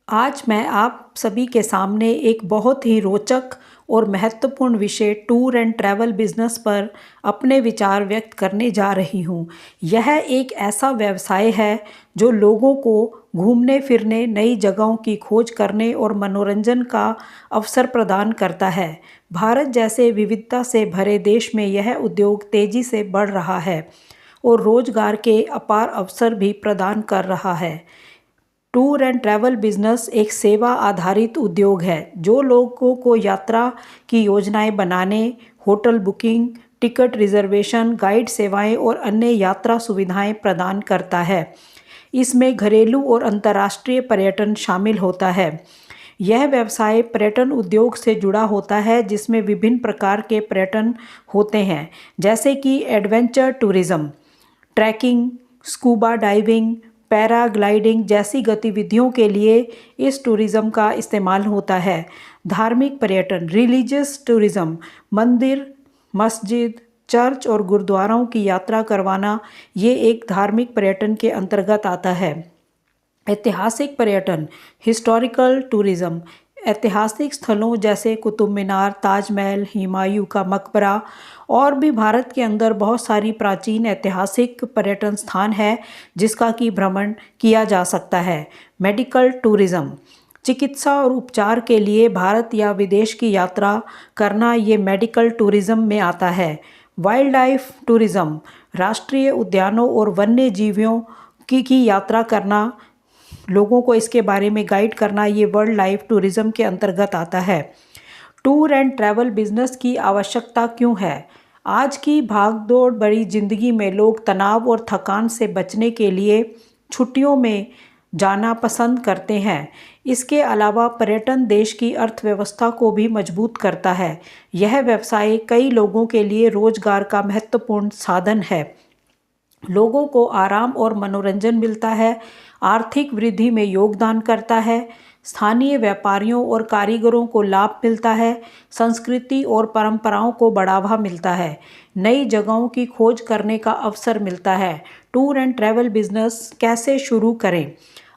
आज मैं आप सभी के सामने एक बहुत ही रोचक और महत्वपूर्ण विषय टूर एंड ट्रैवल बिजनेस पर अपने विचार व्यक्त करने जा रही हूँ। यह एक ऐसा व्यवसाय है जो लोगों को घूमने फिरने, नई जगहों की खोज करने और मनोरंजन का अवसर प्रदान करता है। भारत जैसे विविधता से भरे देश में यह उद्योग तेजी से बढ़ रहा है और रोजगार के अपार अवसर भी प्रदान कर रहा है। टूर एंड ट्रैवल बिजनेस एक सेवा आधारित उद्योग है जो लोगों को यात्रा की योजनाएं बनाने, hotel booking, ticket reservation, guide सेवाएं और अन्य यात्रा सुविधाएं प्रदान करता है। इसमें घरेलू और अंतर्राष्ट्रीय पर्यटन शामिल होता है। यह व्यवसाय पर्यटन उद्योग से जुड़ा होता है जिसमें विभिन्न प्रकार के पर्यटन होते हैं, जैसे कि adventure tourism, trekking, scuba diving, paragliding जैसी गतिविधियों के लिए इस टूरिज्म का इस्तेमाल होता है। धार्मिक पर्यटन, रिलीजियस टूरिज्म, मंदिर, मस्जिद, चर्च और गुरुद्वाराओं की यात्रा करवाना, ये एक धार्मिक पर्यटन के अंतर्गत आता है। ऐतिहासिक पर्यटन, हिस्टोरिकल टूरिज्म, ऐतिहासिक स्थलों जैसे कुतुब मीनार, ताजमहल, हुमायूं का मकबरा और भी भारत के अंदर बहुत सारी प्राचीन ऐतिहासिक पर्यटन स्थान है जिसका कि भ्रमण किया जा सकता है। मेडिकल टूरिज्म, चिकित्सा और उपचार के लिए भारत या विदेश की यात्रा करना, ये मेडिकल टूरिज्म में आता है। वाइल्ड लाइफ टूरिज्म, राष्ट्रीय उद्यानों और वन्य जीवियों की यात्रा करना, लोगों को इसके बारे में गाइड करना, ये वर्ल्ड लाइफ टूरिज्म के अंतर्गत आता है। टूर एंड ट्रैवल बिजनेस की आवश्यकता क्यों है? आज की भागदौड़ भरी जिंदगी में लोग तनाव और थकान से बचने के लिए छुट्टियों में जाना पसंद करते हैं। इसके अलावा पर्यटन देश की अर्थव्यवस्था को भी मजबूत करता है। यह व्यवसाय कई लोगों के लिए रोजगार का महत्वपूर्ण साधन है। लोगों को आराम और मनोरंजन मिलता है, आर्थिक वृद्धि में योगदान करता है, स्थानीय व्यापारियों और कारीगरों को लाभ मिलता है, संस्कृति और परंपराओं को बढ़ावा मिलता है, नई जगहों की खोज करने का अवसर मिलता है। टूर एंड ट्रैवल बिजनेस कैसे शुरू करें?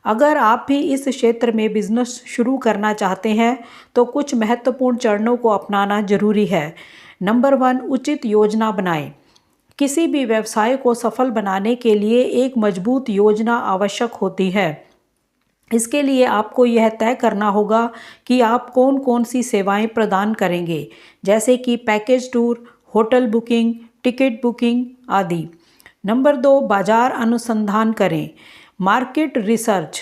अगर आप भी इस क्षेत्र में बिजनेस शुरू करना चाहते हैं तो कुछ महत्वपूर्ण चरणों को अपनाना जरूरी है। नंबर 1, उचित योजना बनाएं। किसी भी व्यवसाय को सफल बनाने के लिए एक मजबूत योजना आवश्यक होती है। इसके लिए आपको यह तय करना होगा कि आप कौन कौन सी सेवाएं प्रदान करेंगे, जैसे कि package tour, hotel booking, ticket booking आदि। नंबर 2, बाजार अनुसंधान करें। मार्केट रिसर्च,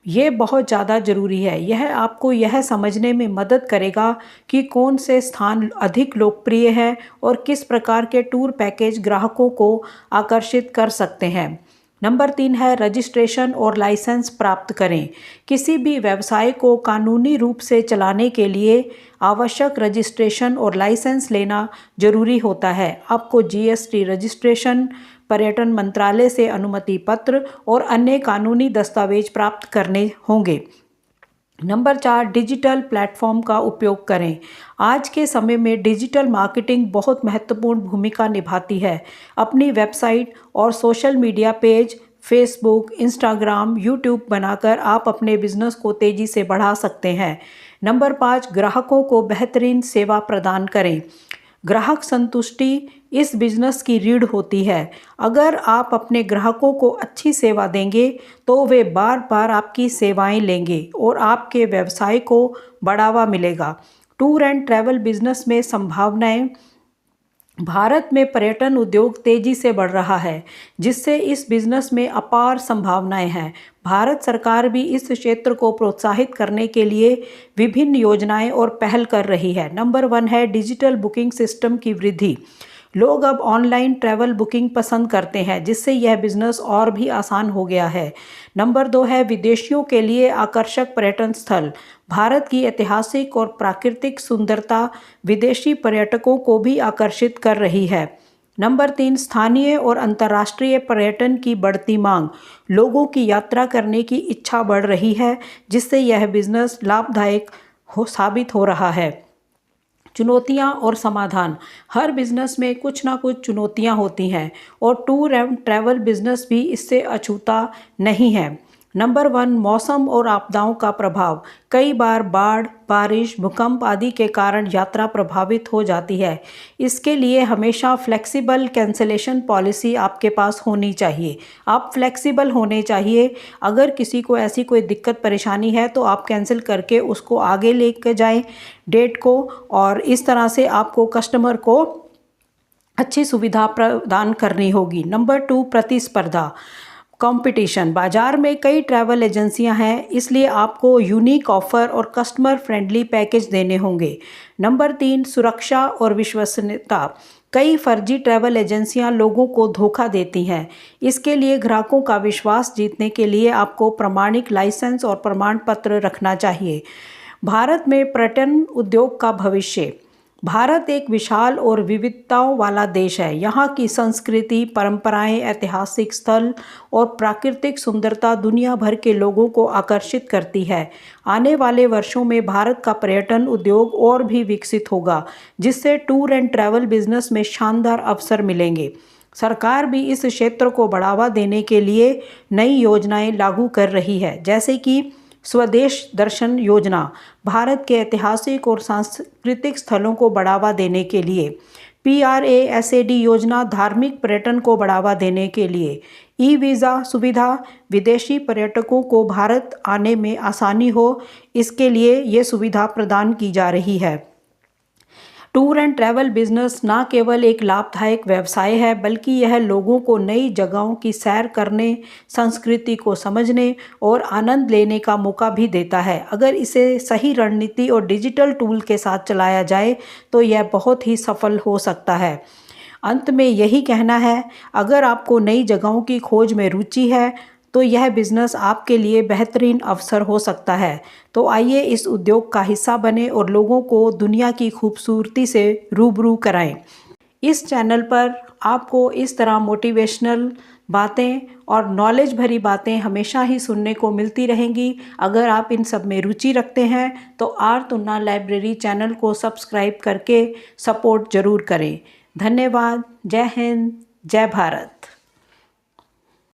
ये बहुत ज़्यादा ज़रूरी है। यह आपको यह समझने में मदद करेगा कि कौन से स्थान अधिक लोकप्रिय हैं और किस प्रकार के टूर पैकेज ग्राहकों को आकर्षित कर सकते हैं। नंबर 3 है रजिस्ट्रेशन और लाइसेंस प्राप्त करें। किसी भी व्यवसाय को कानूनी रूप से चलाने के लिए आवश्यक रजिस्ट्रेशन और लाइसेंस लेना जरूरी होता है। आपको जीएसटी रजिस्ट्रेशन, पर्यटन मंत्रालय से अनुमति पत्र और अन्य कानूनी दस्तावेज प्राप्त करने होंगे। नंबर 4, डिजिटल प्लेटफॉर्म का उपयोग करें। आज के समय में डिजिटल मार्केटिंग बहुत महत्वपूर्ण भूमिका निभाती है। अपनी वेबसाइट और social media page, Facebook, Instagram, YouTube बनाकर आप अपने बिजनेस को तेज़ी से बढ़ा सकते हैं। नंबर 5, ग्राहकों को बेहतरीन सेवा प्रदान करें। ग्राहक संतुष्टि इस बिजनेस की रीढ़ होती है। अगर आप अपने ग्राहकों को अच्छी सेवा देंगे तो वे बार बार आपकी सेवाएं लेंगे और आपके व्यवसाय को बढ़ावा मिलेगा। टूर एंड ट्रैवल बिजनेस में संभावनाएं, भारत में पर्यटन उद्योग तेजी से बढ़ रहा है जिससे इस बिजनेस में अपार संभावनाएं हैं। भारत सरकार भी इस क्षेत्र को प्रोत्साहित करने के लिए विभिन्न योजनाएं और पहल कर रही है। नंबर 1 है डिजिटल बुकिंग सिस्टम की वृद्धि। लोग अब ऑनलाइन ट्रैवल बुकिंग पसंद करते हैं जिससे यह बिजनेस और भी आसान हो गया है। नंबर 2 है विदेशियों के लिए आकर्षक पर्यटन स्थल। भारत की ऐतिहासिक और प्राकृतिक सुंदरता विदेशी पर्यटकों को भी आकर्षित कर रही है। नंबर 3, स्थानीय और अंतर्राष्ट्रीय पर्यटन की बढ़ती मांग। लोगों की यात्रा करने की इच्छा बढ़ रही है जिससे यह बिजनेस लाभदायक साबित हो रहा है। चुनौतियां और समाधान, हर बिजनेस में कुछ ना कुछ चुनौतियां होती हैं और टूर एंड ट्रैवल बिजनेस भी इससे अछूता नहीं है। नंबर 1, मौसम और आपदाओं का प्रभाव। कई बार बाढ़, बारिश, भूकंप आदि के कारण यात्रा प्रभावित हो जाती है। इसके लिए हमेशा फ्लेक्सिबल कैंसिलेशन पॉलिसी आपके पास होनी चाहिए। आप फ्लेक्सिबल होने चाहिए। अगर किसी को ऐसी कोई दिक्कत परेशानी है तो आप कैंसिल करके उसको आगे लेकर जाएं डेट को, और इस तरह से आपको कस्टमर को अच्छी सुविधा प्रदान करनी होगी। नंबर 2, प्रतिस्पर्धा, कंपटीशन। बाजार में कई ट्रैवल एजेंसियां हैं, इसलिए आपको यूनिक ऑफर और कस्टमर फ्रेंडली पैकेज देने होंगे। नंबर 3, सुरक्षा और विश्वसनीयता। कई फर्जी ट्रैवल एजेंसियां लोगों को धोखा देती हैं। इसके लिए ग्राहकों का विश्वास जीतने के लिए आपको प्रमाणिक लाइसेंस और प्रमाण पत्र रखना चाहिए। भारत में पर्यटन उद्योग का भविष्य। भारत एक विशाल और विविधताओं वाला देश है। यहाँ की संस्कृति, परंपराएं, ऐतिहासिक स्थल और प्राकृतिक सुंदरता दुनिया भर के लोगों को आकर्षित करती है। आने वाले वर्षों में भारत का पर्यटन उद्योग और भी विकसित होगा, जिससे टूर एंड ट्रैवल बिजनेस में शानदार अवसर मिलेंगे। सरकार भी इस क्षेत्र को बढ़ावा देने के लिए नई योजनाएं लागू कर रही है, जैसे कि स्वदेश दर्शन योजना, भारत के ऐतिहासिक और सांस्कृतिक स्थलों को बढ़ावा देने के लिए। PRASAD योजना, धार्मिक पर्यटन को बढ़ावा देने के लिए। ई-वीज़ा सुविधा, विदेशी पर्यटकों को भारत आने में आसानी हो, इसके लिए ये सुविधा प्रदान की जा रही है। टूर एंड ट्रैवल बिजनेस ना केवल एक लाभदायक व्यवसाय है, बल्कि यह लोगों को नई जगहों की सैर करने, संस्कृति को समझने और आनंद लेने का मौका भी देता है। अगर इसे सही रणनीति और डिजिटल टूल के साथ चलाया जाए तो यह बहुत ही सफल हो सकता है। अंत में यही कहना है, अगर आपको नई जगहों की खोज में रुचि है तो यह बिज़नेस आपके लिए बेहतरीन अवसर हो सकता है। तो आइए इस उद्योग का हिस्सा बने और लोगों को दुनिया की खूबसूरती से रूबरू कराएं। इस चैनल पर आपको इस तरह मोटिवेशनल बातें और नॉलेज भरी बातें हमेशा ही सुनने को मिलती रहेंगी। अगर आप इन सब में रुचि रखते हैं तो आर तुन्ना लाइब्रेरी चैनल को सब्सक्राइब करके सपोर्ट ज़रूर करें। धन्यवाद। जय हिंद, जय भारत।